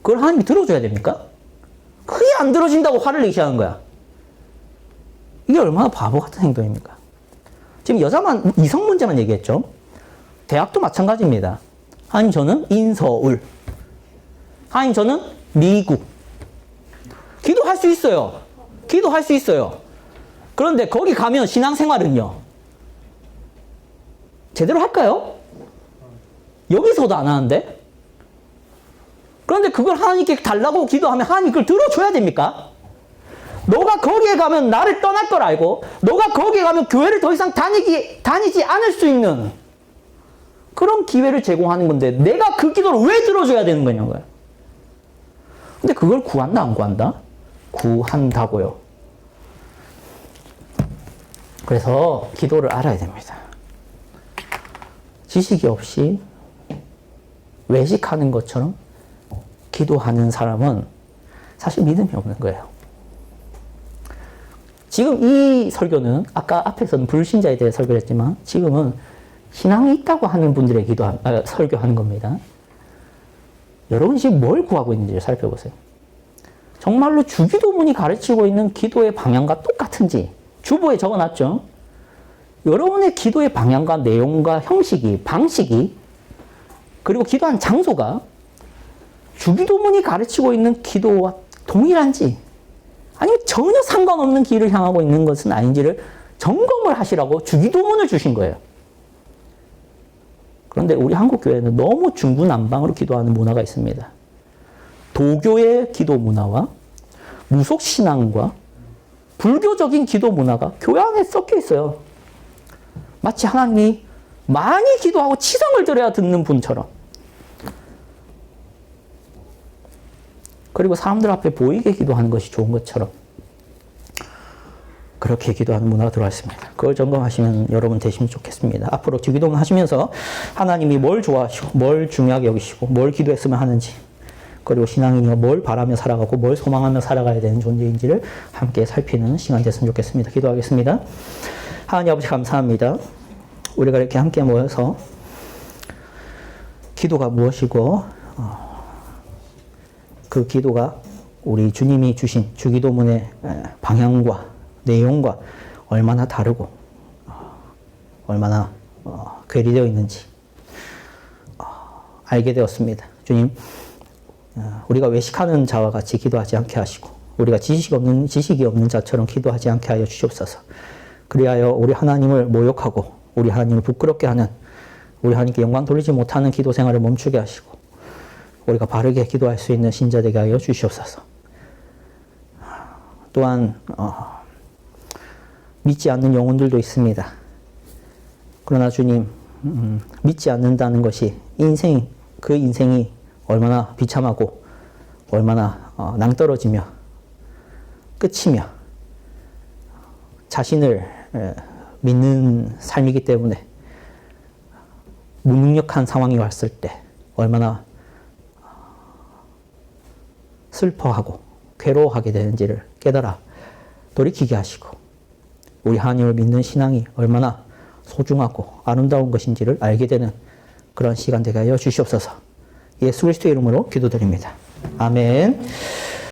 그걸 하나님이 들어줘야 됩니까? 그게 안 들어진다고 화를 내기 시작하는 거야. 이게 얼마나 바보 같은 행동입니까? 지금 이성 문제만 얘기했죠. 대학도 마찬가지입니다. 하나님, 저는 인서울. 하나님, 저는 미국. 기도할 수 있어요. 기도할 수 있어요. 그런데 거기 가면 신앙생활은요? 제대로 할까요? 여기서도 안 하는데? 그런데 그걸 하나님께 달라고 기도하면 하나님 그걸 들어줘야 됩니까? 너가 거기에 가면 나를 떠날 걸 알고 너가 거기에 가면 교회를 더 이상 다니지 않을 수 있는 그런 기회를 제공하는 건데 내가 그 기도를 왜 들어줘야 되는 거냐고요. 근데 그걸 구한다 안 구한다? 구한다고요. 그래서 기도를 알아야 됩니다. 지식이 없이 외식하는 것처럼 기도하는 사람은 사실 믿음이 없는 거예요. 지금 이 설교는 아까 앞에서는 불신자에 대해 설교를 했지만 지금은 신앙이 있다고 하는 분들의 설교하는 겁니다. 여러분이 지금 뭘 구하고 있는지를 살펴보세요. 정말로 주기도문이 가르치고 있는 기도의 방향과 똑같은지 주보에 적어놨죠. 여러분의 기도의 방향과 내용과 형식이, 방식이, 그리고 기도한 장소가 주기도문이 가르치고 있는 기도와 동일한지 아니면 전혀 상관없는 길을 향하고 있는 것은 아닌지를 점검을 하시라고 주기도문을 주신 거예요. 그런데 우리 한국 교회는 너무 중구난방으로 기도하는 문화가 있습니다. 도교의 기도 문화와 무속신앙과 불교적인 기도 문화가 교회 안에 섞여 있어요. 마치 하나님이 많이 기도하고 치성을 드려야 듣는 분처럼. 그리고 사람들 앞에 보이게 기도하는 것이 좋은 것처럼 그렇게 기도하는 문화가 들어왔습니다. 그걸 점검하시면 여러분 되시면 좋겠습니다. 앞으로 주기도문 하시면서 하나님이 뭘 좋아하시고 뭘 중요하게 여기시고 뭘 기도했으면 하는지 그리고 신앙인이 뭘 바라며 살아가고 뭘 소망하며 살아가야 되는 존재인지를 함께 살피는 시간이 됐으면 좋겠습니다. 기도하겠습니다. 하나님 아버지 감사합니다. 우리가 이렇게 함께 모여서 기도가 무엇이고 그 기도가 우리 주님이 주신 주기도문의 방향과 내용과 얼마나 다르고 얼마나 괴리되어 있는지 알게 되었습니다. 주님, 우리가 외식하는 자와 같이 기도하지 않게 하시고 우리가 지식이 없는 자처럼 기도하지 않게 하여 주시옵소서. 그리하여 우리 하나님을 모욕하고 우리 하나님을 부끄럽게 하는 우리 하나님께 영광 돌리지 못하는 기도 생활을 멈추게 하시고 우리가 바르게 기도할 수 있는 신자 되게 하여 주시옵소서. 또한 믿지 않는 영혼들도 있습니다. 그러나 주님, 믿지 않는다는 것이 그 인생이 얼마나 비참하고 얼마나 낭떠러지며 끝이며 자신을 믿는 삶이기 때문에 무능력한 상황이 왔을 때 얼마나 슬퍼하고 괴로워하게 되는지를 깨달아 돌이키게 하시고 우리 하나님을 믿는 신앙이 얼마나 소중하고 아름다운 것인지를 알게 되는 그런 시간 되게 하여 주시옵소서. 예수 그리스도의 이름으로 기도드립니다. 아멘.